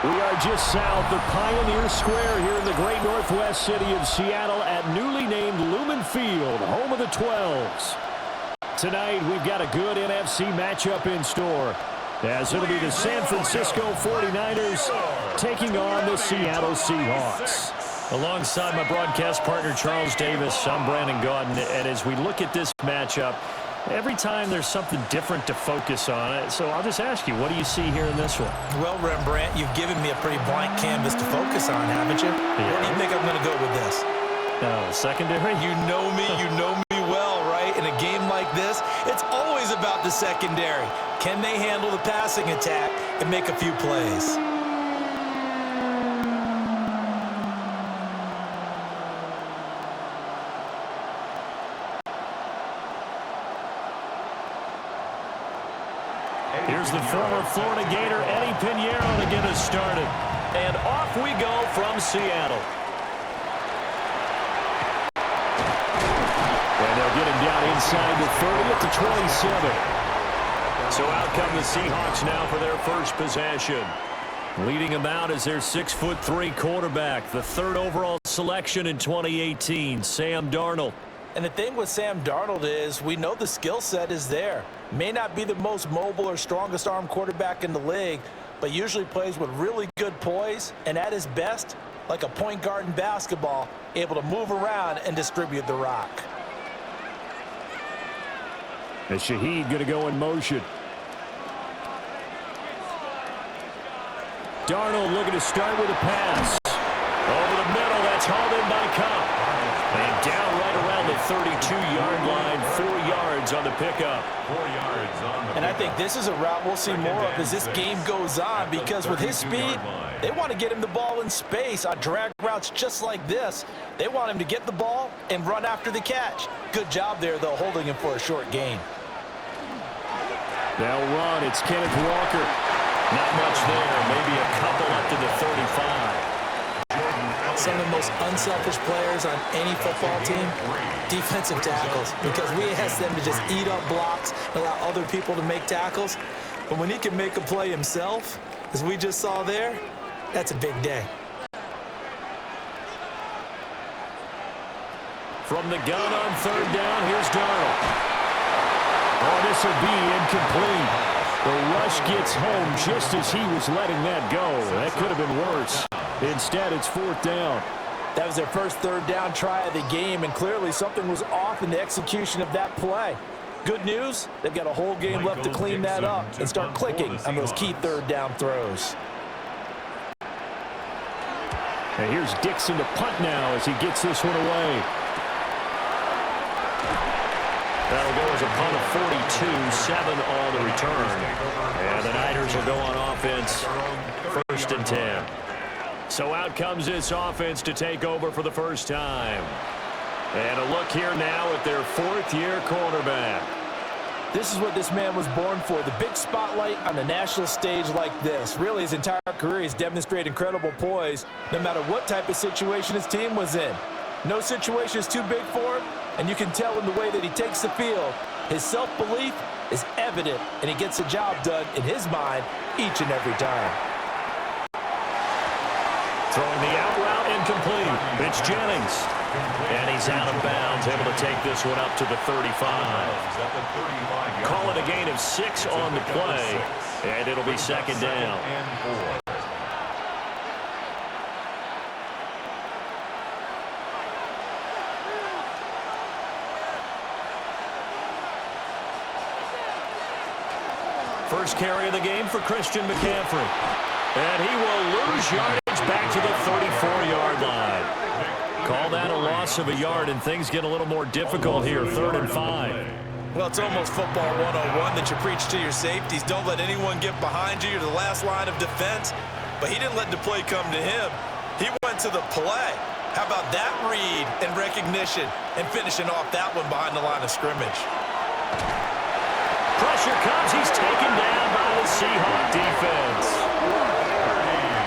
We are just south of Pioneer Square here in the great northwest city of Seattle at newly named Lumen Field, home of the 12s. Tonight, we've got a good NFC matchup in store, as it'll be the San Francisco 49ers taking on the Seattle Seahawks. Alongside my broadcast partner, Charles Davis, I'm Brandon Gaudin, and as we look at this matchup, every time there's something different to focus on. So I'll just ask you, what do you see here in this one? Well, Rembrandt, you've given me a pretty blank canvas to focus on, haven't you? Yeah. Where do you think I'm going to go with this? Secondary? You know me well, right? In a game like this, it's always about the secondary. Can they handle the passing attack and make a few plays? Here's the former Florida Gator, Eddie Pinheiro, to get us started. And off we go from Seattle. And they'll get him down inside the 30 at the 27. So out come the Seahawks now for their first possession. Leading them out is their 6'3" quarterback, the third overall selection in 2018, Sam Darnold. And the thing with Sam Darnold is we know the skill set is there. May not be the most mobile or strongest arm quarterback in the league, but usually plays with really good poise and at his best, like a point guard in basketball, able to move around and distribute the rock. And Shaheed going to go in motion. Darnold looking to start with a pass. Over the middle, that's hauled in by Cobb. And down right around the 32-yard line, 4 yards on the pickup. 4 yards on the And I think this is a route we'll see more of as this game goes on, because with his speed, they want to get him the ball in space on drag routes just like this. They want him to get the ball and run after the catch. Good job there, though, holding him for a short gain. They'll run. It's Kenneth Walker. Not much there. Maybe a couple up to the 35. Some of the most unselfish players on any football team, defensive tackles, because we ask them to just eat up blocks and allow other people to make tackles. But when he can make a play himself, as we just saw there, that's a big day. From the gun on third down, here's Darnold. Oh, this will be incomplete. The rush gets home just as he was letting that go. That could have been worse. Instead, it's fourth down. That was their first third down try of the game, and clearly something was off in the execution of that play. Good news, they've got a whole game left to clean that up and start clicking on those key third down throws. And here's Dixon to punt now as he gets this one away. That'll go as a punt of 42, 7 on the return. And the Niners will go on offense, 1st and 10. So out comes this offense to take over for the first time. And a look here now at their 4th-year quarterback. This is what this man was born for, the big spotlight on the national stage like this. Really, his entire career he's demonstrated incredible poise no matter what type of situation his team was in. No situation is too big for him, and you can tell in the way that he takes the field. His self-belief is evident, and he gets the job done in his mind each and every time. Throwing the out route incomplete. It's Jennings. And he's out of bounds, able to take this one up to the 35. Call it a gain of 6 on the play, and it'll be second down. First carry of the game for Christian McCaffrey. And he will lose yardage back to the 34-yard line. Call that a loss of a yard, and things get a little more difficult here, 3rd and 5. Well, it's almost football 101 that you preach to your safeties. Don't let anyone get behind you. You're the last line of defense. But he didn't let the play come to him. He went to the play. How about that read and recognition and finishing off that one behind the line of scrimmage? Pressure comes. He's taken down by the Seahawks defense.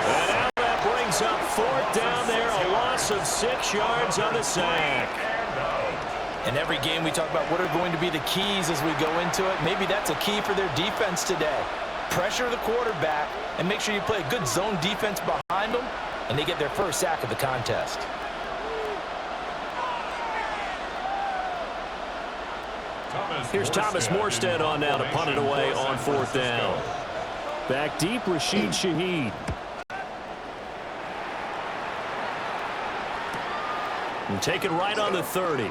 And now that brings up 4th down there, a loss of 6 yards on the sack. In every game we talk about what are going to be the keys as we go into it. Maybe that's a key for their defense today. pressure the quarterback, and make sure you play a good zone defense behind them, and they get their first sack of the contest. Here's Thomas Morstead on now to punt it away on 4th down. Back deep, Rashid Shaheed. And take it right on the 30. A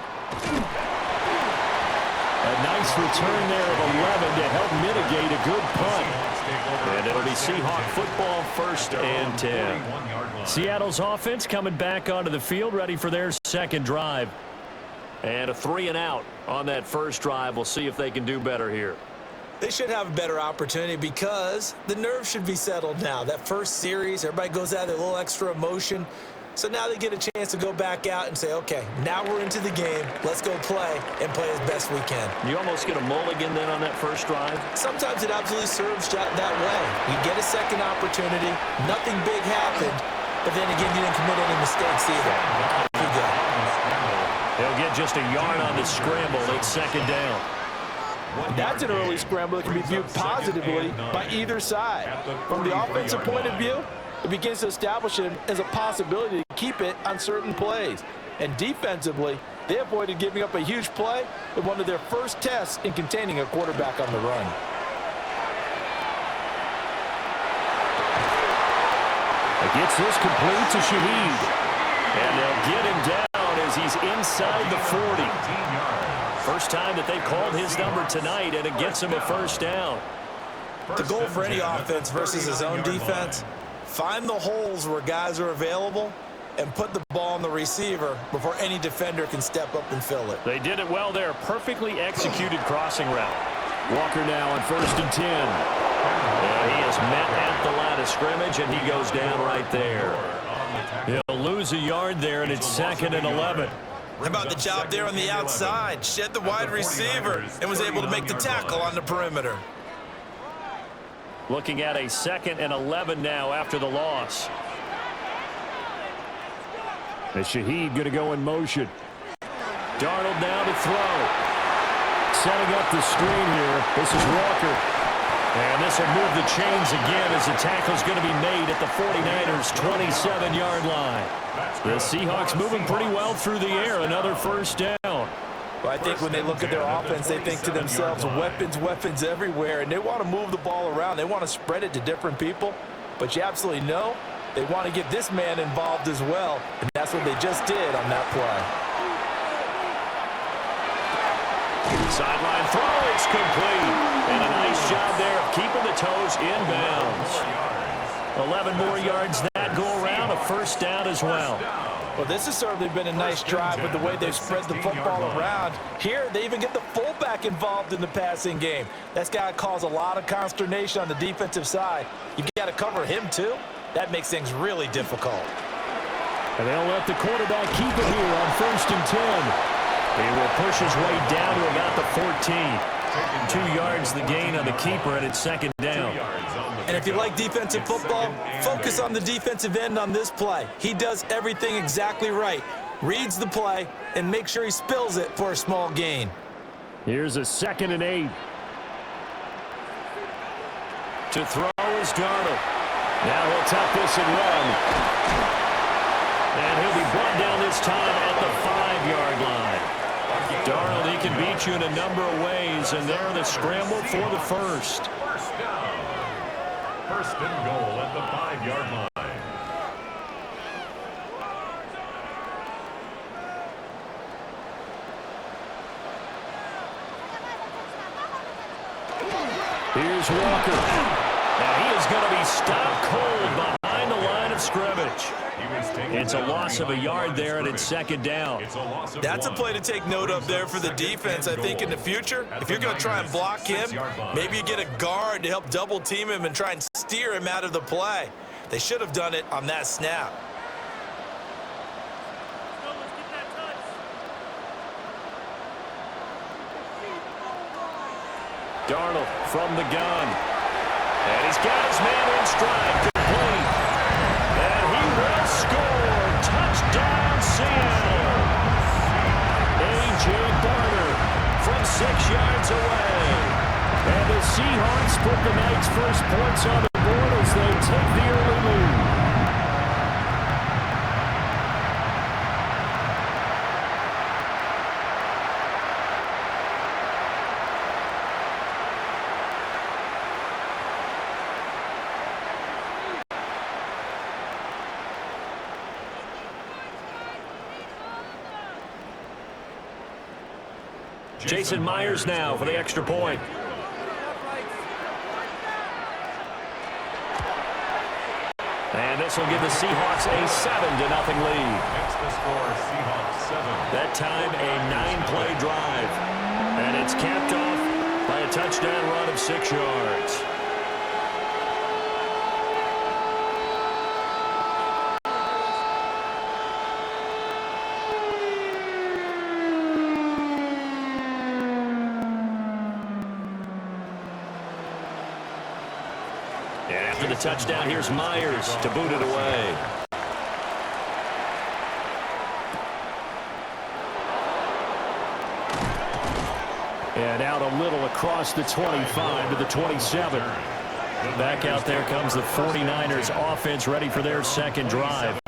nice return there of 11 to help mitigate a good punt. And it'll be Seahawk football, 1st and 10. Seattle's offense coming back onto the field, ready for their second drive. And a 3-and-out on that first drive. We'll see if they can do better here. They should have a better opportunity because the nerves should be settled now. That first series, everybody goes out with a little extra emotion. So now they get a chance to go back out and say, okay, now we're into the game. Let's go play and play as best we can. You almost get a mulligan then on that first drive? Sometimes it absolutely serves that way. You get a second opportunity. Nothing big happened. But then again, you didn't commit any mistakes either. Pretty good. They'll get just a yard on the scramble. It's 2nd down. That's an early scramble that can be viewed positively by either side. From the offensive point of view, it begins to establish it as a possibility to keep it on certain plays. And defensively, they avoided giving up a huge play with one of their first tests in containing a quarterback on the run. It gets this complete to Shaheed. And they'll get him down as he's inside the 40. First time that they've called his number tonight, and it gets him a first down. The goal for any offense versus his own defense, find the holes where guys are available and put the ball on the receiver before any defender can step up and fill it. They did it well there. Perfectly executed crossing route. Walker now on 1st and 10. Yeah, he is met at the line of scrimmage, and he goes down right there. He'll lose a yard there, and it's 2nd and 11. How about the job there on the outside? Shed the wide receiver and was able to make the tackle on the perimeter. Looking at a 2nd and 11 now after the loss. And Shaheed going to go in motion. Darnold now to throw. Setting up the screen here. This is Walker. And this will move the chains again as the tackle's going to be made at the 49ers' 27-yard line. The Seahawks moving pretty well through the air. Another first down. Well, I think when they look at their offense, they think to themselves, weapons everywhere, and they want to move the ball around. They want to spread it to different people, but you absolutely know they want to get this man involved as well, and that's what they just did on that play. Sideline throw, it's complete. And a nice job there of keeping the toes inbounds. 11 more yards that go around, a first down as well. Well, this has certainly been a nice drive with the way they've spread the football around. Here, they even get the fullback involved in the passing game. That's got to cause a lot of consternation on the defensive side. You've got to cover him, too. That makes things really difficult. And they'll let the quarterback keep it here on 1st and 10. He will push his way down to about the 14. 2 yards the gain on the keeper, and it's 2nd down. And if you like defensive football, focus on the defensive end on this play. He does everything exactly right. Reads the play and makes sure he spills it for a small gain. Here's a 2nd and 8. To throw is Darnold. Now he'll tuck this and run. And he'll be brought down this time at the 5-yard line. Darnold, he can beat you in a number of ways, and there the scramble for the first. First down. 1st and goal at the 5-yard line. Here's Walker. Now he is going to be stopped cold behind the line of scrimmage. It's a loss of a yard there, and it's 2nd down. That's a play to take note of there for the defense. I think in the future, if you're going to try and block him, maybe you get a guard to help double team him and try and steer him out of the play. They should have done it on that snap. Darnold from the gun. And he's got his man in stride. Complete. And he will score. Touchdown, Seattle. A.J. Barner from 6 yards away. And And the Seahawks put the night's first points on the board as they take the early lead. Jason Myers now for the extra point. And this will give the Seahawks a 7-0 lead. Makes the score Seahawks 7. That time a 9-play drive. And it's capped off by a touchdown run of 6 yards. And after the touchdown, here's Myers to boot it away. And out a little across the 25 to the 27. Back out there comes the 49ers offense ready for their second drive.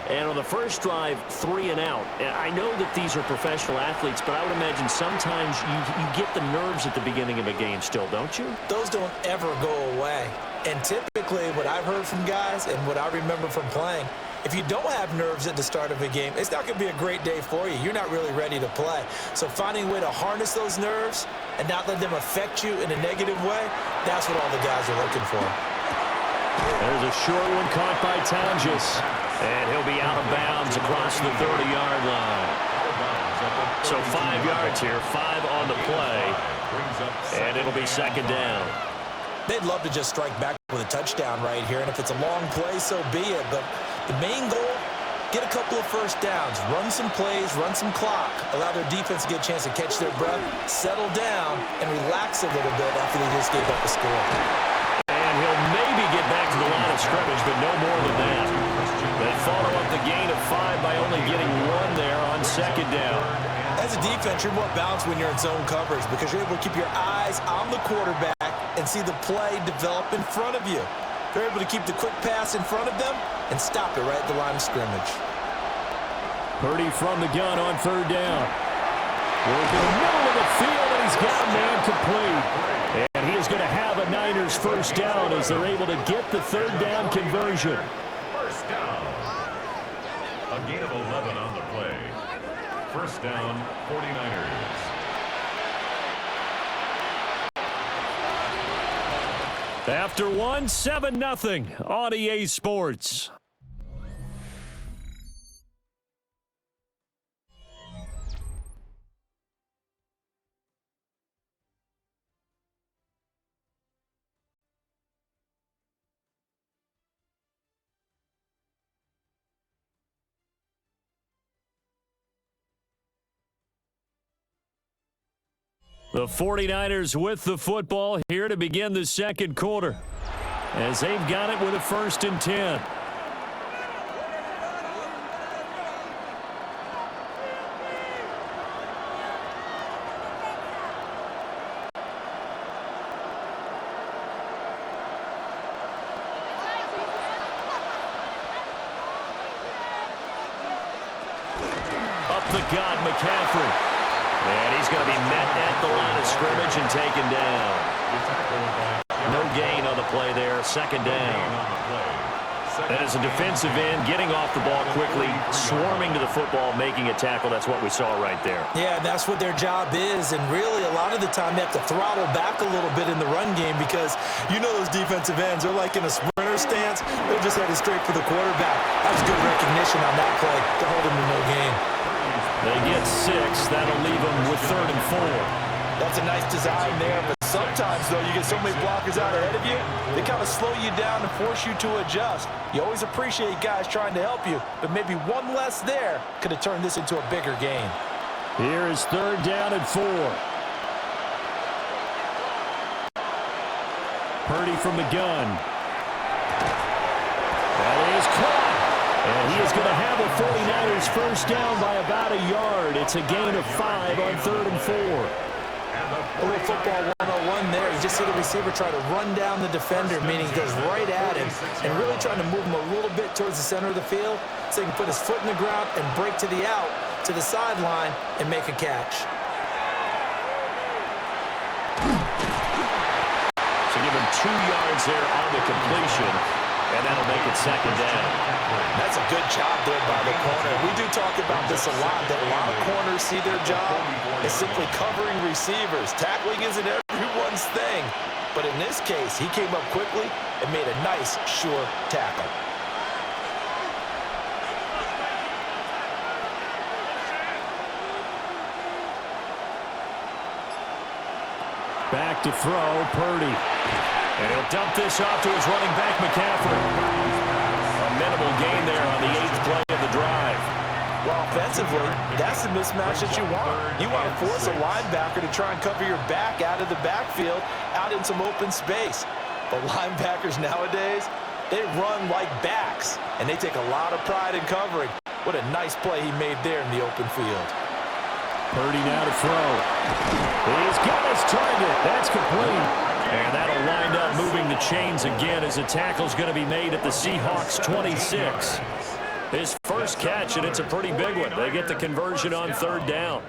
And on the first drive, 3 and out. And I know that these are professional athletes, but I would imagine sometimes you get the nerves at the beginning of a game still, don't you? Those don't ever go away. And typically what I've heard from guys and what I remember from playing, if you don't have nerves at the start of a game, it's not going to be a great day for you. You're not really ready to play. So finding a way to harness those nerves and not let them affect you in a negative way, that's what all the guys are looking for. There's a short one caught by Tonjes. And he'll be out of bounds across the 30-yard line. So 5 yards here, 5 on the play. And it'll be second down. They'd love to just strike back with a touchdown right here. And if it's a long play, so be it. But the main goal, get a couple of first downs. Run some plays, run some clock. Allow their defense to get a chance to catch their breath, settle down, and relax a little bit after they just gave up a score. And he'll maybe get back to the line of scrimmage, but no more than that. They follow up the gain of 5 by only getting 1 there on second down. As a defense, you're more balanced when you're in zone coverage because you're able to keep your eyes on the quarterback and see the play develop in front of you. They're able to keep the quick pass in front of them and stop it right at the line of scrimmage. Purdy from the gun on third down. Working the middle of the field, and he's got a man complete. And he is going to have a Niners first down as they're able to get the third down conversion. First down. A gain of 11 on the play. First down, 49ers. After one, 7-0 on EA Sports. The 49ers with the football here to begin the second quarter as they've got it with a 1st and 10. Up the gut, McCaffrey. And he's going to be met at the line of scrimmage and taken down. No gain on the play there. Second down. And as a defensive end, getting off the ball quickly, swarming to the football, making a tackle. That's what we saw right there. Yeah, that's what their job is. And really, a lot of the time, they have to throttle back a little bit in the run game because you know those defensive ends are like in a sprinter stance. They're just headed straight for the quarterback. That was good recognition on that play to hold him to no gain. They get 6. That'll leave them with 3rd and 4. That's a nice design there, but sometimes, though, you get so many blockers out ahead of you, they kind of slow you down and force you to adjust. You always appreciate guys trying to help you, but maybe one less there could have turned this into a bigger game. Here is 3rd down and 4. Purdy from the gun. That is caught. And he is going to have the 49ers first down by about a yard. It's a gain of 5 on 3rd and 4. And the A little football 101 there. You just see the receiver try to run down the defender, meaning he goes right at him and really trying to move him a little bit towards the center of the field so he can put his foot in the ground and break to the out, to the sideline, and make a catch. So give him 2 yards there on the completion, and that'll make it second down. That's a good job there by the corner. We do talk about this a lot, that a lot of corners see their job as simply covering receivers. Tackling isn't everyone's thing, but in this case, he came up quickly and made a nice, sure tackle. Back to throw, Purdy. And he'll dump this off to his running back, McCaffrey. A minimal gain there on the 8th play of the drive. Well, offensively, that's the mismatch that you want. You want to force a linebacker to try and cover your back out of the backfield, out in some open space. But linebackers nowadays, they run like backs, and they take a lot of pride in covering. What a nice play he made there in the open field. Purdy now to throw. He's got his target. That's complete. And that'll wind up moving the chains again as the tackle's going to be made at the Seahawks 26. His first catch, and it's a pretty big one. They get the conversion on 3rd down.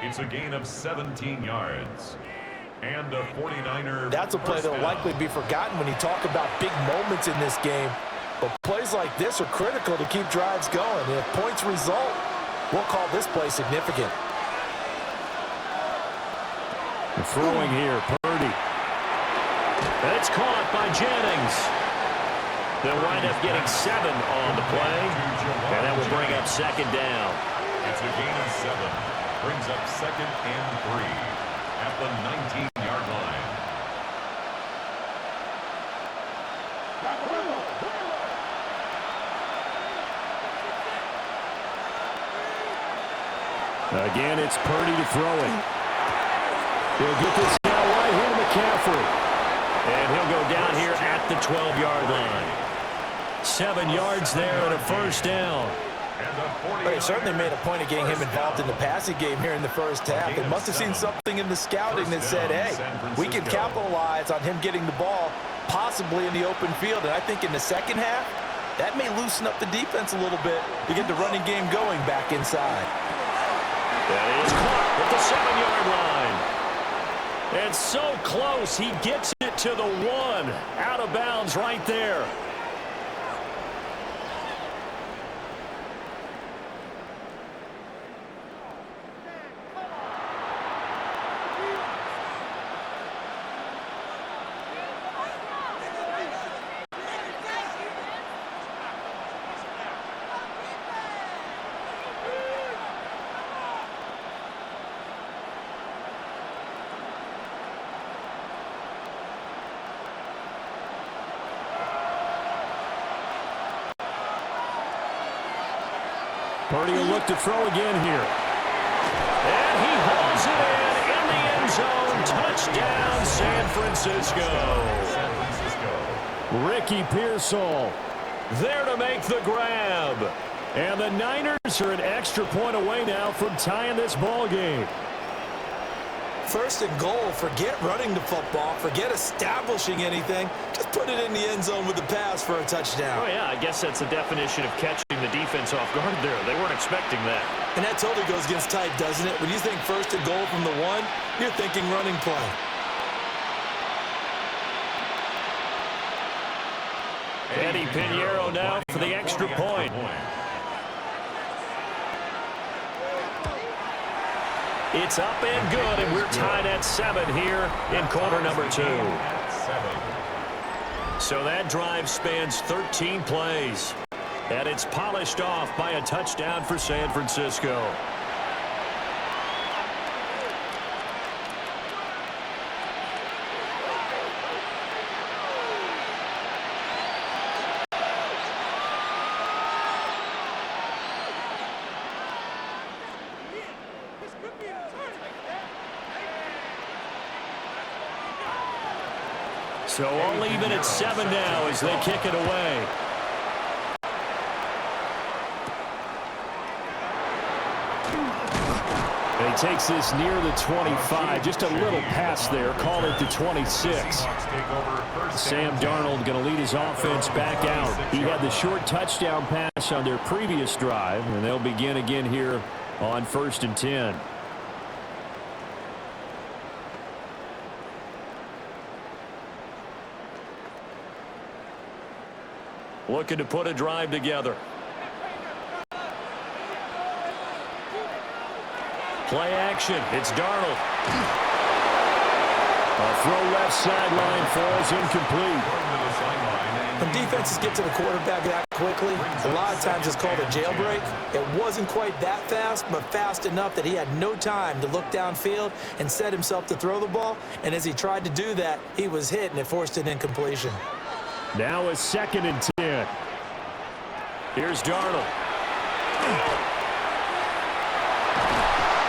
It's a gain of 17 yards. And a 49er. That's a play that will likely be forgotten when you talk about big moments in this game. But plays like this are critical to keep drives going. And if points result, we'll call this play significant. Throwing here, Purdy. It's caught by Jennings. They'll wind up getting 7 on the play, and that will bring up 2nd down. It's a gain of 7. Brings up 2nd and 3 at the 19-yard line. Again, it's Purdy to throw it. He'll get this now right here to McCaffrey. And he'll go down here at the 12-yard line. 7 yards there and a 1st down. But they certainly made a point of getting him involved in the passing game here in the first half. They must have seen something in the scouting that said, hey, we can capitalize on him getting the ball, possibly in the open field. And I think in the second half, that may loosen up the defense a little bit to get the running game going back inside. That is caught at the 7-yard line. And so close, he gets it to the 1. Out of bounds right there. Purdy will look to throw again here. And he hauls it in the end zone. Touchdown, San Francisco. Ricky Pearsall There to make the grab. And the Niners are an extra point away now from tying this ball game. 1st and goal, forget running the football, forget establishing anything. Just put it in the end zone with the pass for a touchdown. Oh, yeah, I guess that's the definition of catching the defense off guard there. They weren't expecting that. And that totally goes against type, doesn't it? When you think 1st and goal from the 1, you're thinking running play. Eddie Pinheiro now for the extra point. It's up and good, and we're tied at 7 here in quarter number 2. So that drive spans 13 plays, and it's polished off by a touchdown for San Francisco. So all even at 7 now as they kick it away. And he takes this near the 25, just a little pass there, call it the 26. Sam Darnold going to lead his offense back out. He had the short touchdown pass on their previous drive, and they'll begin again here on 1st and 10. Looking to put a drive together. Play action. It's Darnold. A throw left sideline falls incomplete. When defenses get to the quarterback that quickly, a lot of times it's called a jailbreak. It wasn't quite that fast, but fast enough that he had no time to look downfield and set himself to throw the ball. And as he tried to do that, he was hit, and it forced an incompletion. Now a 2nd and 10. Here's Darnold.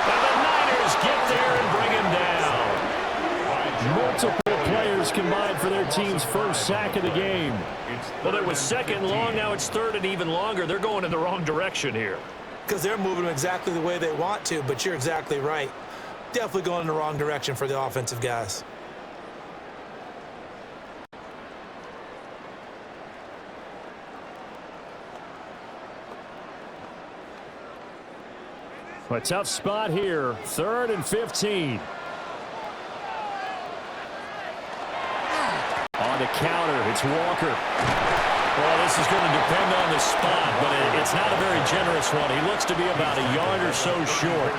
And the Niners get there and bring him down. Multiple players combined for their team's first sack of the game. Well, it was 2nd and long. Now it's 3rd and even longer. They're going in the wrong direction here. Because they're moving exactly the way they want to, but you're exactly right. Definitely going in the wrong direction for the offensive guys. A tough spot here. 3rd and 15. On the counter, it's Walker. Well, this is going to depend on the spot, but it's not a very generous one. He looks to be about a yard or so short.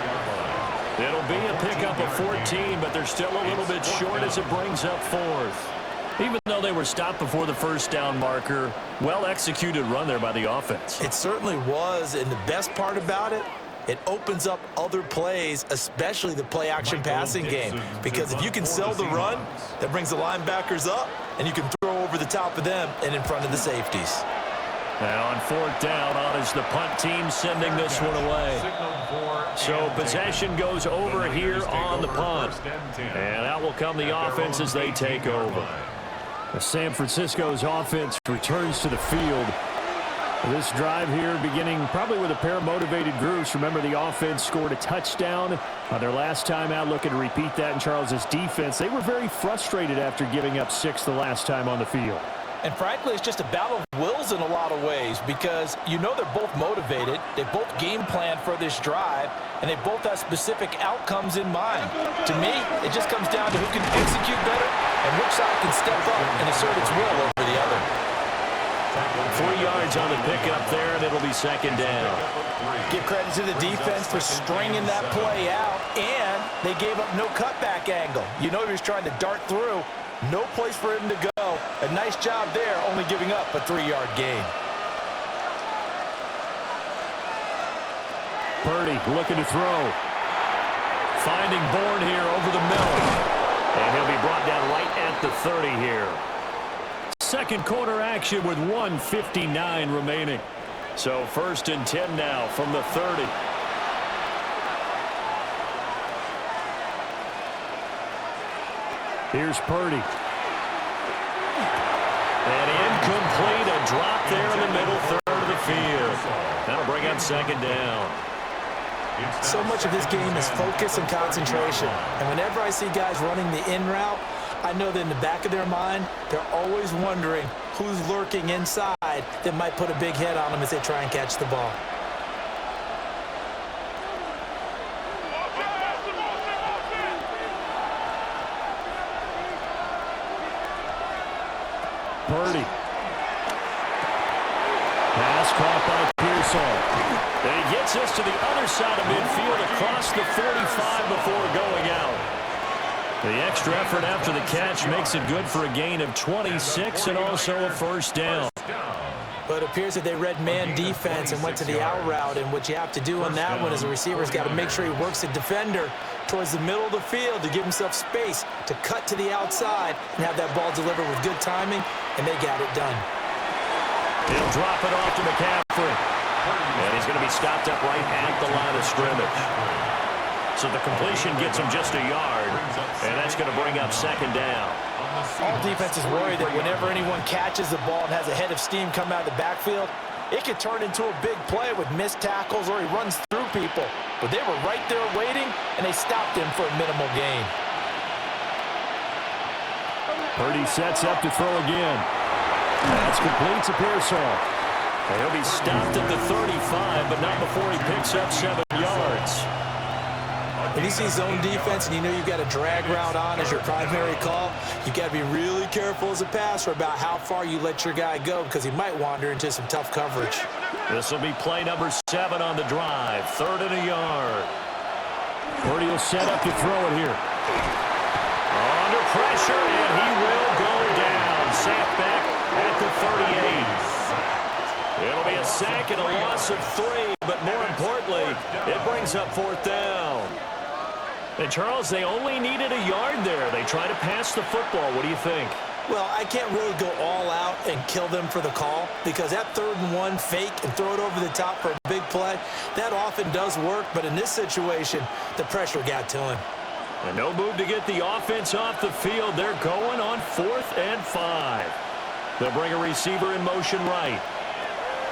It'll be a pickup of 14, but they're still a little bit short as it brings up 4th. Even though they were stopped before the first down marker, well-executed run there by the offense. It certainly was, and the best part about it, it opens up other plays, especially the play-action passing game. Because if you can sell the run, that brings the linebackers up, and you can throw over the top of them and in front of the safeties. And on 4th down, on is the punt team sending this one away. So possession goes over here on the punt. And out will come the offense as they take over. San Francisco's offense returns to the field. This drive here beginning probably with a pair of motivated groups. Remember, the offense scored a touchdown on their last time out, looking to repeat that in Charles's defense. They were very frustrated after giving up 6 the last time on the field. And frankly, it's just a battle of wills in a lot of ways because you know they're both motivated. They both game plan for this drive, and they both have specific outcomes in mind. To me, it just comes down to who can execute better and which side can step up and assert its will over the other. 3 yards on the pickup there, and it'll be 2nd down. Give credit to the defense for stringing that play out, and they gave up no cutback angle. You know he was trying to dart through. No place for him to go. A nice job there, only giving up a 3-yard gain. Purdy looking to throw. Finding Bourne here over the middle. And he'll be brought down right at the 30 here. Second quarter action with 1:59 remaining. So 1st and 10 now from the 30. Here's Purdy. And incomplete, a drop there in the middle third of the field. That'll bring up 2nd down. So much of this game is focus and concentration. And whenever I see guys running the in route, I know that in the back of their mind, they're always wondering who's lurking inside that might put a big hit on them as they try and catch the ball. Purdy. Pass caught by Pearsall. And he gets us to the other side of midfield across the 45 before going out. The extra effort after the catch makes it good for a gain of 26 and also a 1st down. But it appears that they read man defense and went to the out route, and what you have to do on that one is the receiver's got to make sure he works the defender towards the middle of the field to give himself space to cut to the outside and have that ball delivered with good timing, and they got it done. He'll drop it off to McCaffrey. And he's going to be stopped up right at the line of scrimmage. So the completion gets him just a yard, and that's going to bring up 2nd down. All defenses worry that whenever anyone catches the ball and has a head of steam come out of the backfield, it could turn into a big play with missed tackles or he runs through people. but they were right there waiting, and they stopped him for a minimal gain. Purdy sets up to throw again. That's complete to Pearsall. He'll be stopped at the 35, but not before he picks up 7 yards. When you see zone defense and you know you've got a drag route on as your primary call, you've got to be really careful as a passer about how far you let your guy go because he might wander into some tough coverage. This will be play number 7 on the drive. 3rd and a yard. Purdy will set up to throw it here. Under pressure, and he will go down. Sacked back at the 38. It'll be a sack and a loss of 3, but more importantly, it brings up 4th down. And, Charles, they only needed a yard there. They try to pass the football. What do you think? Well, I can't really go all out and kill them for the call because that 3rd and 1 fake and throw it over the top for a big play, that often does work. But in this situation, the pressure got to him. And no move to get the offense off the field. They're going on 4th and 5. They'll bring a receiver in motion right.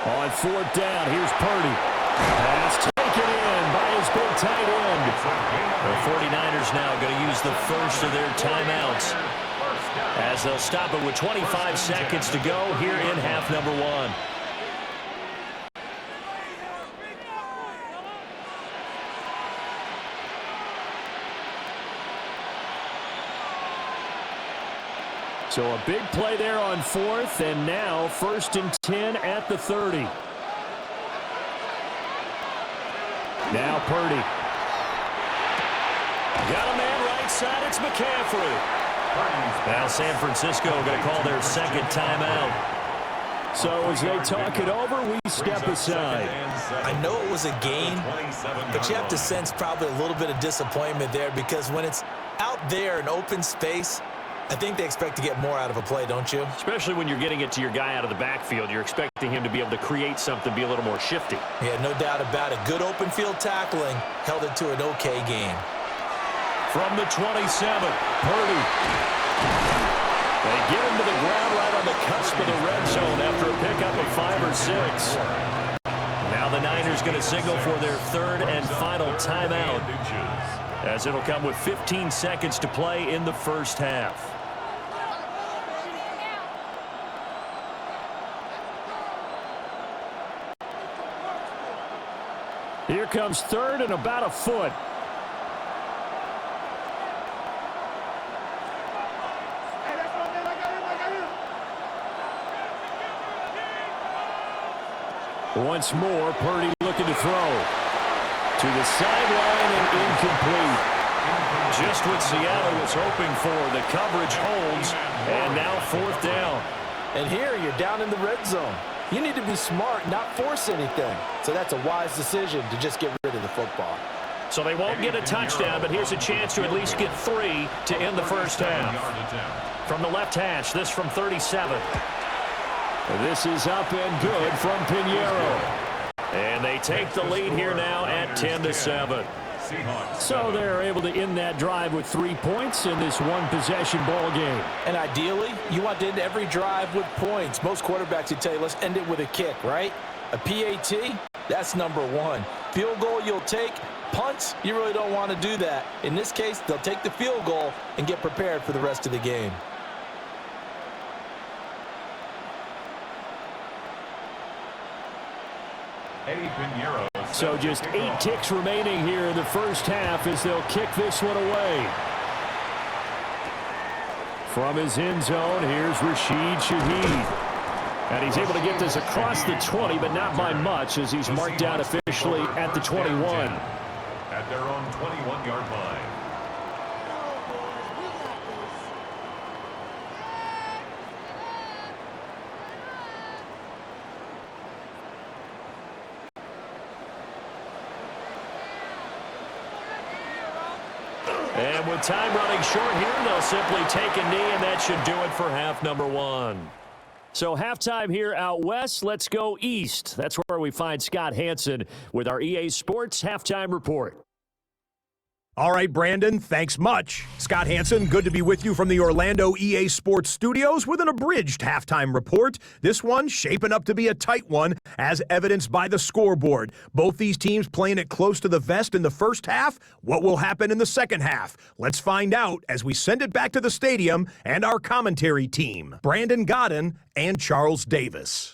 On 4th down, here's Purdy. Pass taken in by his big tight end. The 49ers now going to use the first of their timeouts as they'll stop it with 25 seconds to go here in half number 1. So a big play there on 4th, and now 1st and 10 at the 30. Now Purdy. Got a man right side. It's McCaffrey. Now San Francisco going to call their 2nd timeout. So as they talk it over, we step aside. I know it was a gain, but you have to sense probably a little bit of disappointment there because when it's out there in open space, I think they expect to get more out of a play, don't you? Especially when you're getting it to your guy out of the backfield. You're expecting him to be able to create something, be a little more shifty. Yeah, no doubt about it. Good open field tackling held it to an okay game. From the 27, Purdy. They get him to the ground right on the cusp of the red zone after a pickup of 5 or 6. Now the Niners going to signal for their 3rd and final timeout, as it'll come with 15 seconds to play in the first half. Here comes 3rd and about a foot. Once more, Purdy looking to throw. To the sideline and incomplete. Just what Seattle was hoping for. The coverage holds, and now 4th down. And here you're down in the red zone. You need to be smart, not force anything. So that's a wise decision to just get rid of the football. So they won't get a touchdown, but here's a chance to at least get 3 to end the first half. From the left hash, this from 37. This is up and good from Pinheiro. And they take the lead here now at 10-7. So they're able to end that drive with 3 points in this one-possession ball game. And ideally, you want to end every drive with points. Most quarterbacks would tell you, let's end it with a kick, right? A PAT, that's number 1. Field goal you'll take. Punts, you really don't want to do that. In this case, they'll take the field goal and get prepared for the rest of the game. So just 8 ticks remaining here in the first half as they'll kick this one away. From his end zone, here's Rashid Shaheed. And he's able to get this across the 20, but not by much as he's marked down officially at the 21. At their own 21-yard line. And with time running short here, they'll simply take a knee, and that should do it for half number 1. So halftime here out west. Let's go east. That's where we find Scott Hansen with our EA Sports Halftime Report. All right, Brandon, thanks much. Scott Hansen, good to be with you from the Orlando EA Sports Studios with an abridged halftime report. This one shaping up to be a tight one, as evidenced by the scoreboard. Both these teams playing it close to the vest in the first half. What will happen in the second half? Let's find out as we send it back to the stadium and our commentary team, Brandon Godden and Charles Davis.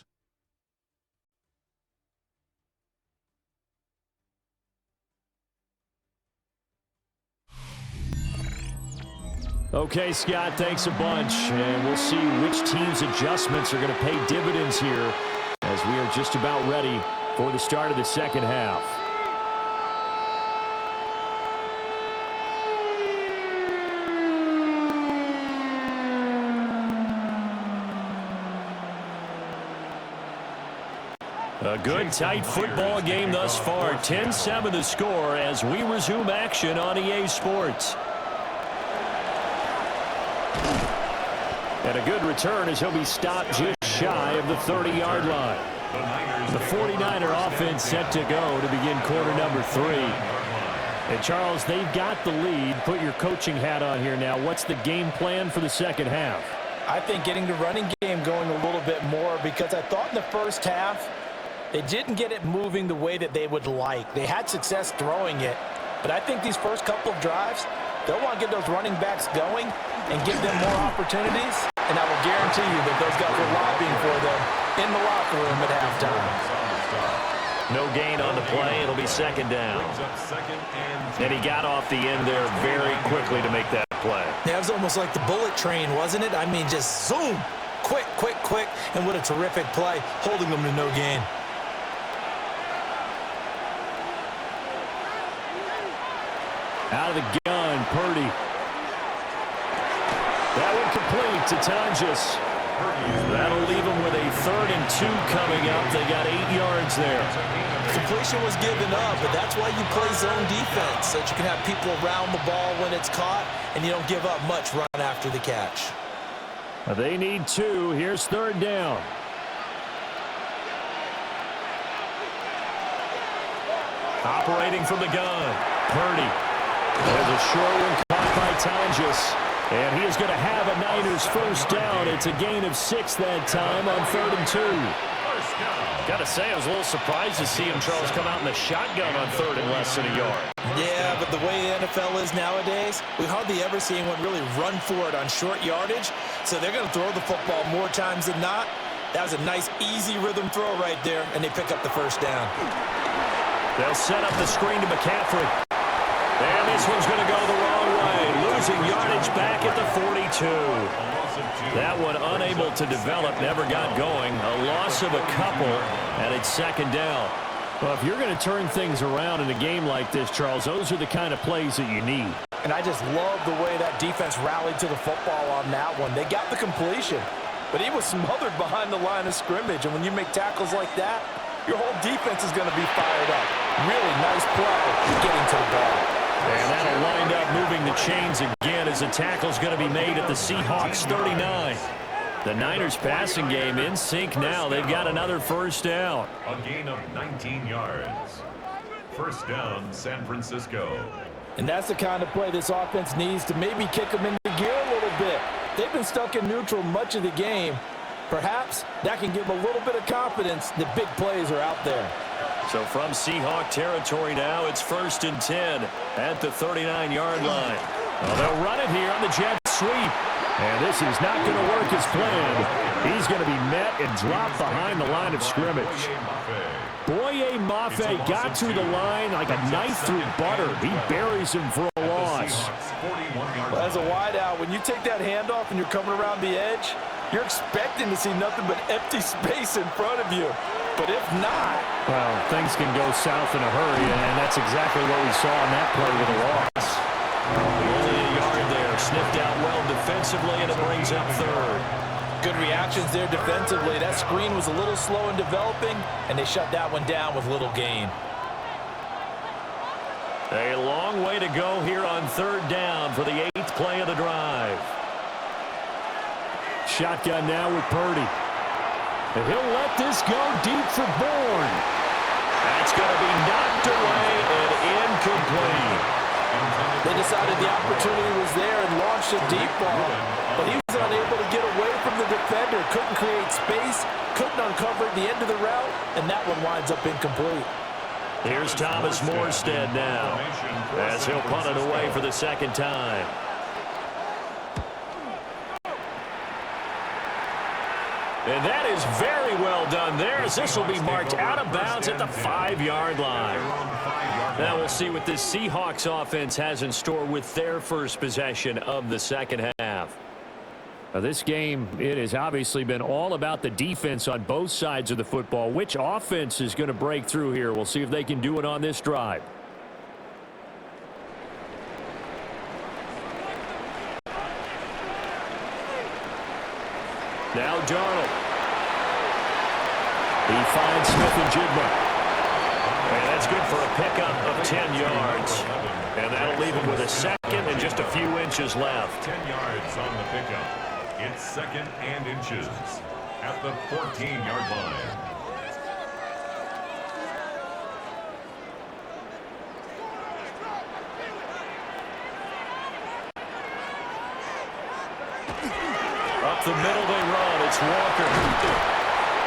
Okay, Scott, thanks a bunch. And we'll see which team's adjustments are going to pay dividends here as we are just about ready for the start of the second half. A good, tight football game thus far. 10-7 the score as we resume action on EA Sports. And a good return as he'll be stopped just shy of the 30-yard line. The 49er offense set to go to begin quarter number 3. And, Charles, they've got the lead. Put your coaching hat on here now. What's the game plan for the second half? I think getting the running game going a little bit more, because I thought in the first half they didn't get it moving the way that they would like. They had success throwing it, but I think these first couple of drives, they'll want to get those running backs going and give them more opportunities, and I will guarantee you that those guys are lobbying for them in the locker room at halftime. No gain on the play. It'll be second down. And he got off the end there very quickly to make that play. Yeah, it was almost like the bullet train, wasn't it? I mean, just zoom, quick, quick, quick, and what a terrific play, holding them to no gain. Out of the gun, Purdy. That one complete to Tonjes. That'll leave them with a 3rd and 2 coming up. They got 8 yards there. Completion was given up, but that's why you play zone defense, so that you can have people around the ball when it's caught, and you don't give up much run after the catch. They need 2. Here's 3rd down. Operating from the gun, Purdy. There's a short one caught by Tonjes. And he is going to have a Niners first down. It's a gain of 6 that time on 3rd and 2. Got to say, I was a little surprised to see him, Charles, come out in the shotgun on 3rd and less than a yard. Yeah, but the way the NFL is nowadays, we hardly ever see anyone really run for it on short yardage. So they're going to throw the football more times than not. That was a nice, easy rhythm throw right there, and they pick up the first down. They'll set up the screen to McCaffrey. And this one's going to go the wrong way. Losing yardage back at the 42. That one unable to develop, never got going. A loss of a couple, and it's second down. Well, if you're going to turn things around in a game like this, Charles, those are the kind of plays that you need. And I just love the way that defense rallied to the football on that one. They got the completion, but he was smothered behind the line of scrimmage. And when you make tackles like that, your whole defense is going to be fired up. Really nice play getting to the ball. And that'll wind up moving the chains again as the tackle's going to be made at the Seahawks 39. The Niners passing game in sync now. They've got another first down. A gain of 19 yards. First down, San Francisco. And that's the kind of play this offense needs to maybe kick them into gear a little bit. They've been stuck in neutral much of the game. Perhaps that can give them a little bit of confidence that big plays are out there. So from Seahawk territory now, it's 1st and 10 at the 39-yard line. Well, they'll run it here on the jet sweep. And this is not going to work as planned. He's going to be met and dropped behind the line of scrimmage. Boye Mafe got to the line like a knife through butter. He buries him for a loss. Well, as a wideout, when you take that handoff and you're coming around the edge, you're expecting to see nothing but empty space in front of you. But if not... Well, things can go south in a hurry, and that's exactly what we saw on that play with a loss. Only a yard there. Sniffed out well defensively, and it brings up 3rd. Good reactions there defensively. That screen was a little slow in developing, and they shut that one down with little gain. A long way to go here on 3rd down for the 8th play of the drive. Shotgun now with Purdy. And he'll let this go deep for Bourne. That's going to be knocked away and incomplete. They decided the opportunity was there and launched a deep ball, but he was unable to get away from the defender, couldn't create space, couldn't uncover the end of the route, and that one winds up incomplete. Here's Thomas Morstead now, as he'll punt it away for the second time. And that is very well done there, as this will be marked out of bounds at the 5-yard line. Now we'll see what this Seahawks offense has in store with their first possession of the second half. Now this game, it has obviously been all about the defense on both sides of the football. Which offense is going to break through here? We'll see if they can do it on this drive. Now Darnold. He finds Smith and Jigma. And that's good for a pickup of 10 yards. And that'll leave him with a second and just a few inches left. 10 yards on the pickup. It's second and inches at the 14-yard line. Up the middle they run. It's Walker.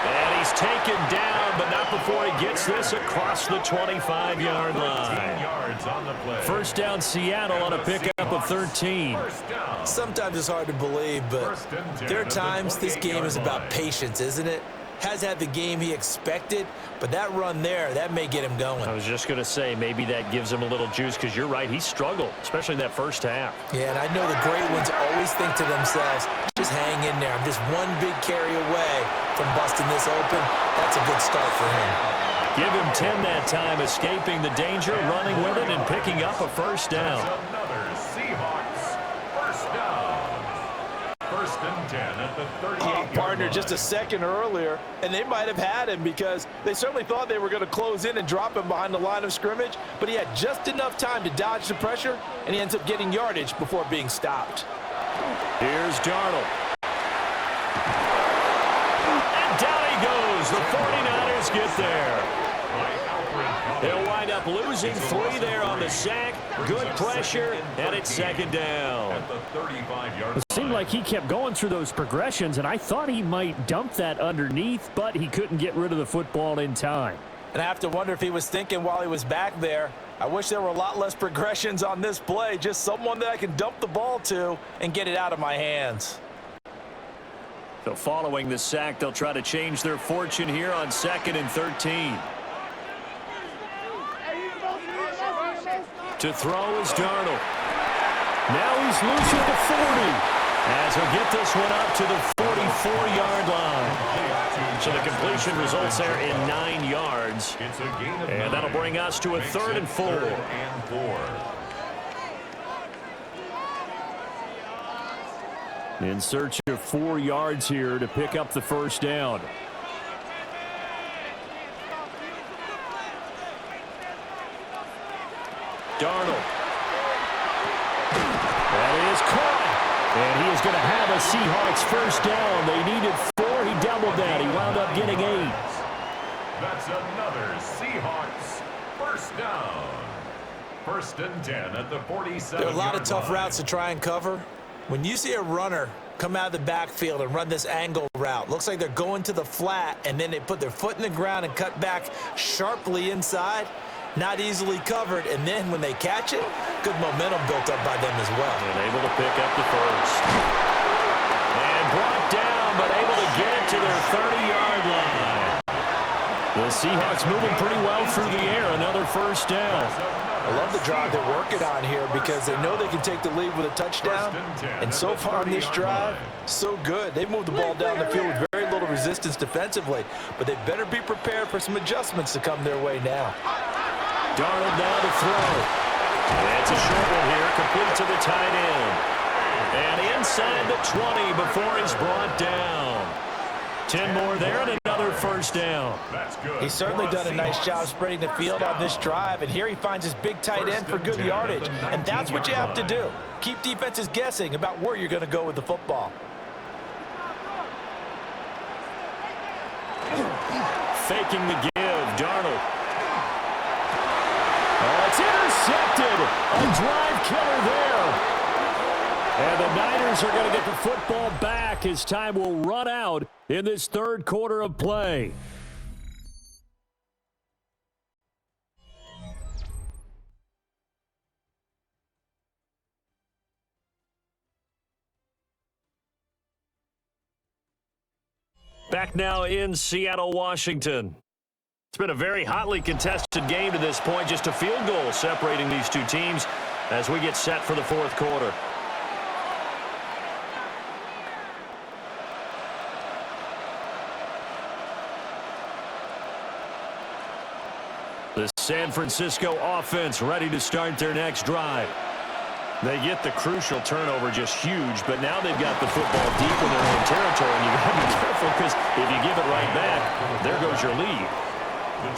And he's taken down, but not before he gets this across the 25-yard line. Yards on the play. First down Seattle on a pickup of 13. Sometimes it's hard to believe, but there are times this game is about patience, isn't it? Has had the game he expected, but that run there, that may get him going. I was just going to say, maybe that gives him a little juice, because you're right, he struggled, especially in that first half. Yeah, and I know the great ones always think to themselves, just hang in there. I'm just one big carry away from busting this open. That's a good start for him. Give him 10 that time, escaping the danger, running with it, and picking up a first down. Another Seahawks first down. First and 10 at the 38-yard Partner, line. just a second earlier, and they might have had him because they certainly thought they were going to close in and drop him behind the line of scrimmage, but he had just enough time to dodge the pressure, and he ends up getting yardage before being stopped. Here's Darnold. And down he goes. The 49ers get there. They'll wind up losing 3 there on the sack. Good pressure, and it's second down. At the 35-yard It seemed like he kept going through those progressions, and I thought he might dump that underneath, but he couldn't get rid of the football in time. And I have to wonder if he was thinking while he was back there, I wish there were a lot less progressions on this play, just someone that I can dump the ball to and get it out of my hands. So following the sack, they'll try to change their fortune here on 2nd and 13. To throw is Darnold. Now he's loose at the 40. As he'll get this one up to the 44-yard line. So the completion results there in 9 yards. It's a gain of And that'll 9. bring us to a Makes 3rd it and 4. 3rd and 4. In search of 4 yards here to pick up the first down. Darnold. That is caught. And he is going to have a Seahawks first down. They needed 4. He doubled that. He wound up getting 8. That's another Seahawks first down. First and 10 at the 47. There are a lot of tough routes to try and cover. When you see a runner come out of the backfield and run this angle route, looks like they're going to the flat, and then they put their foot in the ground and cut back sharply inside. Not easily covered, and then when they catch it, good momentum built up by them as well. And able to pick up the first. And brought down, but able to get it to their 30-yard line. The Seahawks moving pretty well through the air. Another first down. I love the drive they're working on here because they know they can take the lead with a touchdown. And so far on this drive, so good. They moved the ball down the field with very little resistance defensively, but they better be prepared for some adjustments to come their way now. Darnold now to throw. That's a short one here, complete to the tight end. And inside the 20 before he's brought down. 10 more there and another first down. That's good. He's certainly done a nice job spreading the field on this drive, and here he finds his big tight end for good yardage. And that's what you have to do. Keep defenses guessing about where you're going to go with the football. Faking the give, Darnold. Oh, it's intercepted. A drive killer there. And the Niners are going to get the football back as time will run out in this third quarter of play. Back now in Seattle, Washington. It's been a very hotly contested game to this point. Just a field goal separating these two teams as we get set for the fourth quarter. The San Francisco offense ready to start their next drive. They get the crucial turnover, just huge, but now they've got the football deep in their own territory, and you've got to be careful because if you give it right back, there goes your lead.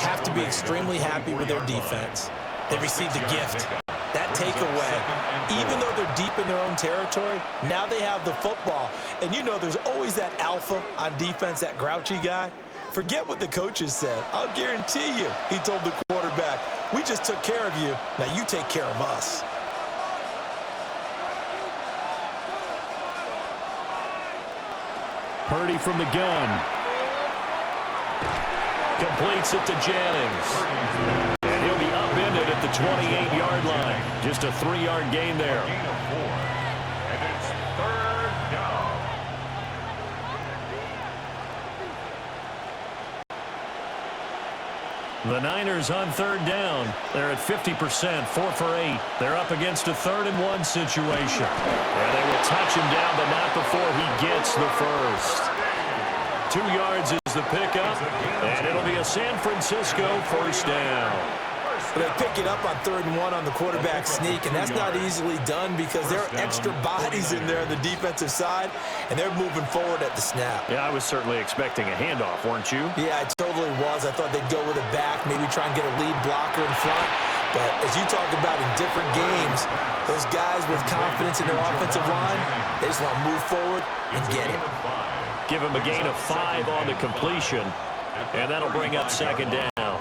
Have to be extremely happy with their defense. They received a gift. That takeaway, even though they're deep in their own territory, now they have the football. And you know there's always that alpha on defense, that grouchy guy. Forget what the coaches said. I'll guarantee you, he told the quarterback, we just took care of you, now you take care of us. Purdy from the gun. Completes it to Jennings. And he'll be upended at the 28-yard line. Just a 3-yard gain there. And it's third down. The Niners on third down. They're at 50%, 4 for 8. They're up against a 3rd-and-1 situation. And they will touch him down, but not before he gets the first. 2 yards is the pickup, and it'll be a San Francisco first down. They pick it up on 3rd and 1 on the quarterback sneak, and that's not easily done because there are extra bodies in there on the defensive side, and they're moving forward at the snap. Yeah, I was certainly expecting a handoff, weren't you? Yeah, I totally was. I thought they'd go with it back, maybe try and get a lead blocker in front. But as you talk about in different games, those guys with confidence in their offensive line, they just want to move forward and get it. Give him a gain of 5 on the completion, and that'll bring up 2nd down.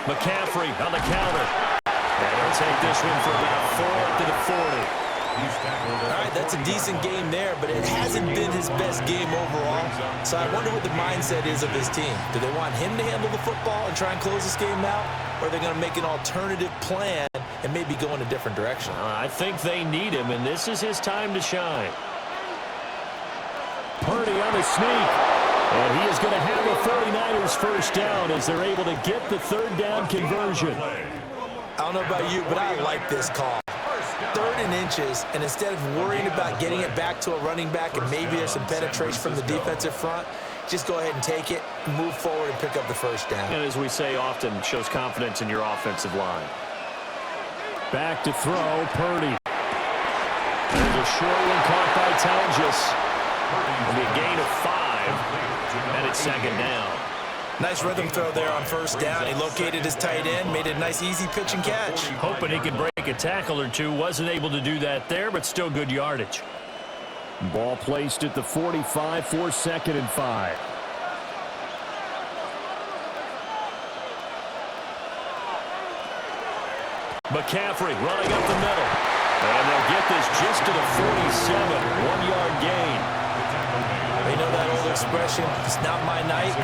McCaffrey on the counter. And he'll take this one for about 4 to the 40. All right, that's a decent game there, but it hasn't been his best game overall. So I wonder what the mindset is of his team. Do they want him to handle the football and try and close this game out? Or are they going to make an alternative plan and maybe go in a different direction? I think they need him, and this is his time to shine. Purdy on the sneak. And he is going to have the 49ers first down as they're able to get the 3rd down conversion. I don't know about you, but I like this call. 3rd and inches, and instead of worrying about getting it back to a running back and maybe there's some penetration from the defensive front, just go ahead and take it, move forward, and pick up the first down. And as we say often, shows confidence in your offensive line. Back to throw, Purdy. There's a short one caught by Tonjes. It'll be a gain of 5, and it's 2nd down. Nice rhythm throw there on first down. He located his tight end, made it a nice easy pitch and catch. Hoping he could break a tackle or two. Wasn't able to do that there, but still good yardage. Ball placed at the 45 for 2nd and 5. McCaffrey running up the middle. And they'll get this just to the 47, 1-yard gain. You know that old expression, it's not my night.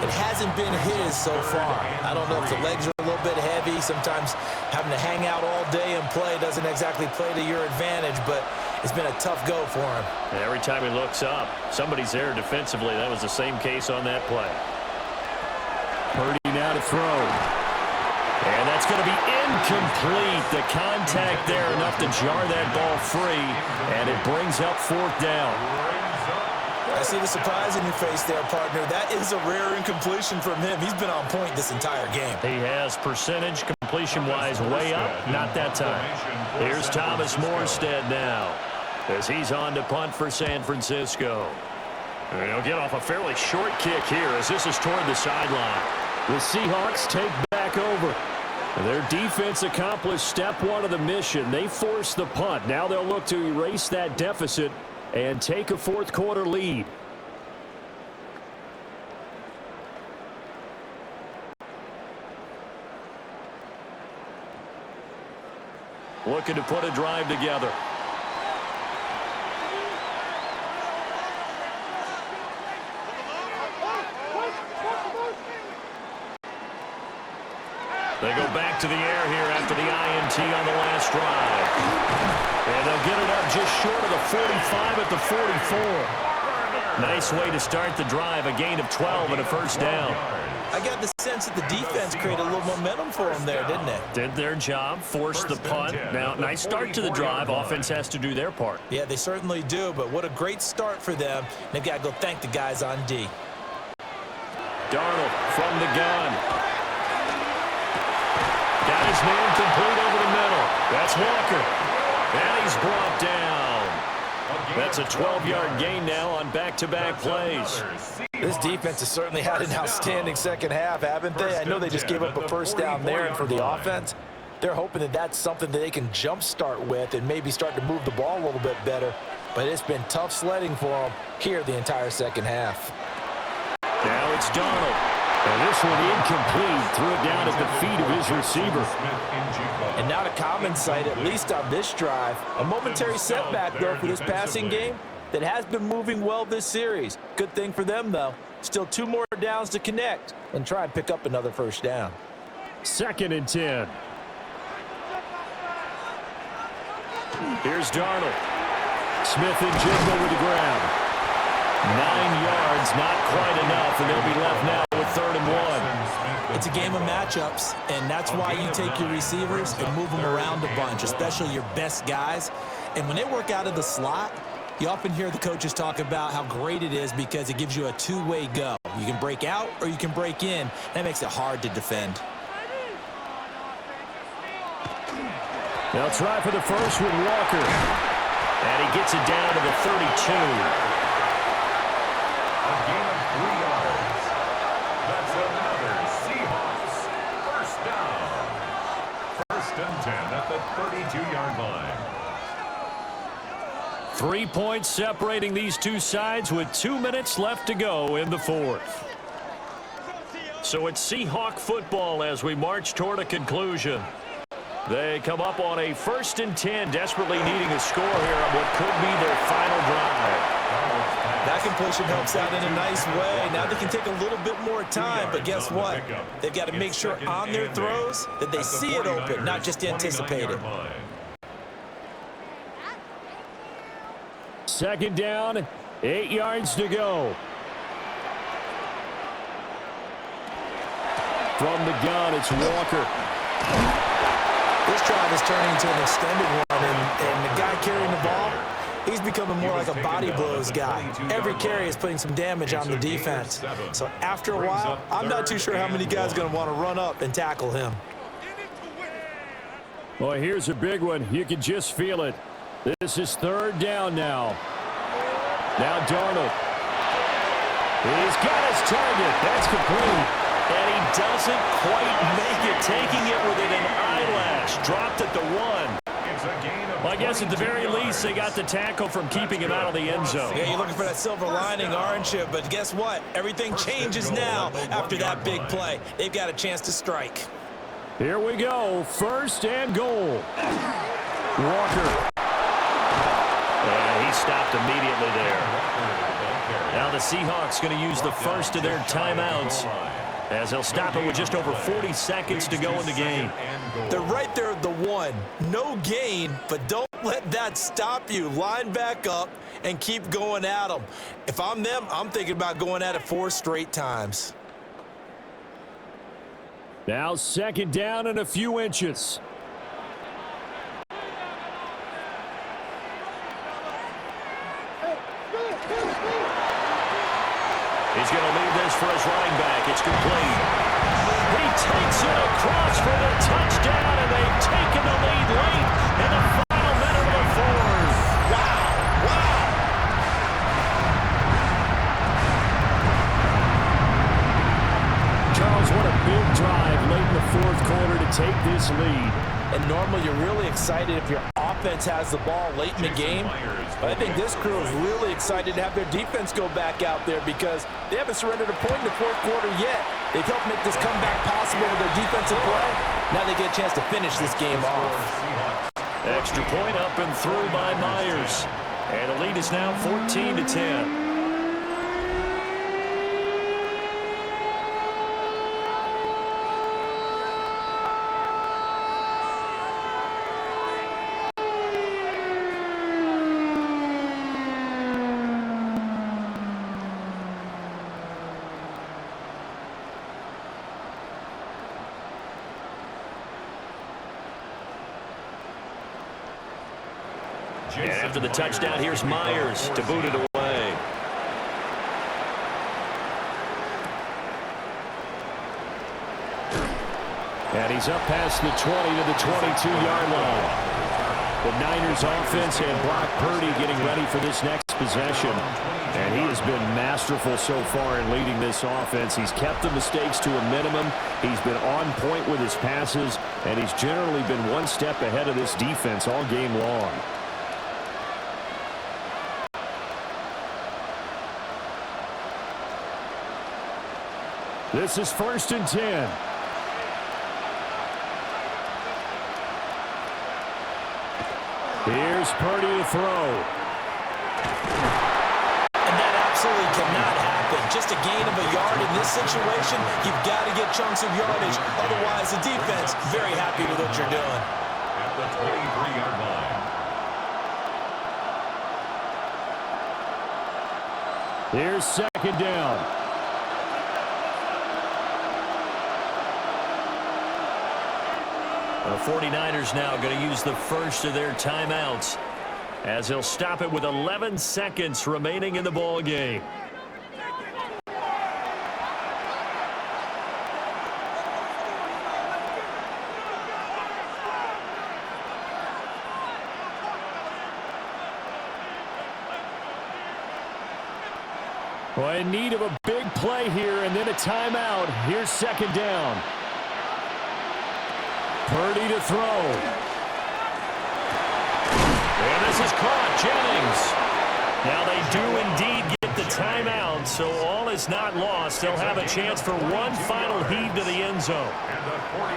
It hasn't been his so far. I don't know if the legs are a little bit heavy. Sometimes having to hang out all day and play doesn't exactly play to your advantage, but it's been a tough go for him. And every time he looks up, somebody's there defensively. That was the same case on that play. Purdy now to throw. And that's going to be incomplete. The contact there enough to jar that ball free, and it brings up 4th down. I see the surprise in your face there, partner. That is a rare incompletion from him. He's been on point this entire game. He has percentage completion-wise way up. Not that time. Here's Thomas Morstead now as he's on to punt for San Francisco. And he'll get off a fairly short kick here as this is toward the sideline. The Seahawks take back over. Their defense accomplished step 1 of the mission. They forced the punt. Now they'll look to erase that deficit and take a fourth quarter lead. Looking to put a drive together. They go back to the air here after the INT on the last drive. And they'll get it up just short of the 45 at the 44. Nice way to start the drive, a gain of 12 and a first down. I got the sense that the defense created a little momentum for them there, didn't it? Did their job, forced the punt. Now, nice start to the drive. Offense has to do their part. Yeah, they certainly do, but what a great start for them. They've got to go thank the guys on D. Darnold from the gun. Got his man complete over the middle. That's Walker. And he's brought down. That's a 12-yard gain now on back-to-back plays. This defense has certainly had an outstanding second half, haven't they? I know they just gave up a first down there, and for the offense, they're hoping that that's something that they can jumpstart with and maybe start to move the ball a little bit better. But it's been tough sledding for them here the entire second half. Now it's Darnold. And this one incomplete. Threw it down at the feet of his receiver. And not a common sight, at least on this drive. A momentary setback, though, for this passing game that has been moving well this series. Good thing for them, though. Still 2 more downs to connect and try and pick up another first down. 2nd and 10. Here's Darnold. Smith and Jigba with the grab. 9 yards, not quite enough, and they'll be left now with 3rd and 1. It's a game of matchups, and that's why you take your receivers and move them around a bunch, especially your best guys. And when they work out of the slot, you often hear the coaches talk about how great it is because it gives you a two-way go. You can break out or you can break in. That makes it hard to defend. They'll try for the first with Walker. And he gets it down to the 32. A gain of 3 yards. That's another Seahawks first down. 1st and 10 at the 32-yard line. 3 points separating these two sides with 2 minutes left to go in the 4th. So it's Seahawk football as we march toward a conclusion. They come up on a 1st and 10, desperately needing a score here on what could be their final drive. That completion helps out in a nice way. Now they can take a little bit more time, but guess what? They've got to make sure on their throws that they see it open, not just anticipate it. 2nd down, 8 yards to go. From the gun, it's Walker. This drive is turning into an extended one, and the guy carrying the ball, he's becoming more like a body blows guy. Every carry is putting some damage on the defense. So after a while, I'm not too sure how many guys are going to want to run up and tackle him. Well, here's a big one. You can just feel it. This is 3rd down now. Now Darnold. He's got his target. That's complete. And he doesn't quite make it, taking it within an eyelash. Dropped at the 1. Well, I guess at the very least, they got the tackle from keeping him out of the end zone. Yeah, you're looking for that silver lining, aren't you? But guess what? Everything changes now after that big play. They've got a chance to strike. Here we go. 1st and goal. Walker. And he stopped immediately there. Now the Seahawks going to use the first of their timeouts as they'll stop it with just over 40 seconds to go in the game. They're right there at the 1. No gain, but don't let that stop you. Line back up and keep going at them. If I'm them, I'm thinking about going at it 4 straight times. Now 2nd down and a few inches. He's going to leave this for his running back. It's complete. He takes it across for the touchdown, and they've taken the lead late in the final minute of the 4th. Wow. Charles, what a big drive late in the 4th quarter to take this lead. And normally you're really excited if your offense offense has the ball late in the game, but I think this crew is really excited to have their defense go back out there because they haven't surrendered a point in the fourth quarter yet. They've helped make this comeback possible with their defensive play. Now they get a chance to finish this game off. Extra point up and through by Myers. And the lead is now 14-10. And after the touchdown, here's Myers to boot it away. And he's up past the 20 to the 22-yard line. The Niners offense and Brock Purdy getting ready for this next possession. And he has been masterful so far in leading this offense. He's kept the mistakes to a minimum. He's been on point with his passes. And he's generally been one step ahead of this defense all game long. This is 1st and 10. Here's Purdy to throw. And that absolutely cannot happen. Just a gain of a yard in this situation, you've got to get chunks of yardage. Otherwise, the defense, very happy with what you're doing. At the 23-yard line. Here's 2nd down. The 49ers now going to use the first of their timeouts as they'll stop it with 11 seconds remaining in the ball game. Well, in need of a big play here and then a timeout. Here's 2nd down. Purdy to throw. And this is caught. Jennings. Now they do indeed get the timeout, so all is not lost. They'll have a chance for one final heave to the end zone.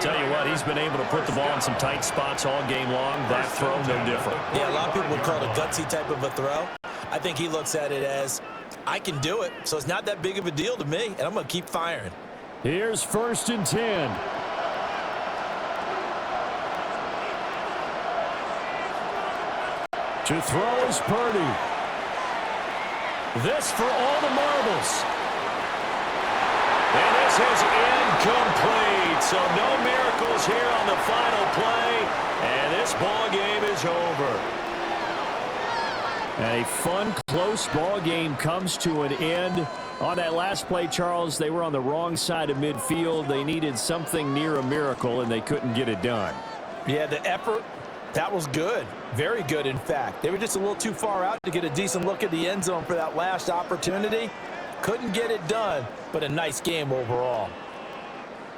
Tell you what, he's been able to put the ball in some tight spots all game long. That throw, no different. Yeah, a lot of people would call it a gutsy type of a throw. I think he looks at it as, I can do it, so it's not that big of a deal to me, and I'm going to keep firing. Here's 1st and 10. To throw is Purdy. This for all the marbles. And this is incomplete. So no miracles here on the final play. And this ball game is over. And a fun, close ball game comes to an end. On that last play, Charles, they were on the wrong side of midfield. They needed something near a miracle, and they couldn't get it done. Yeah, the effort, that was good. Very good, in fact. They were just a little too far out to get a decent look at the end zone for that last opportunity. Couldn't get it done, but a nice game overall.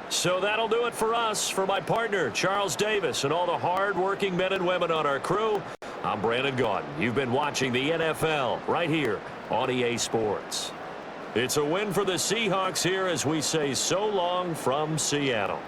So that'll do it for us. For my partner, Charles Davis, and all the hard-working men and women on our crew, I'm Brandon Gaudin. You've been watching the NFL right here on EA Sports. It's a win for the Seahawks here as we say so long from Seattle.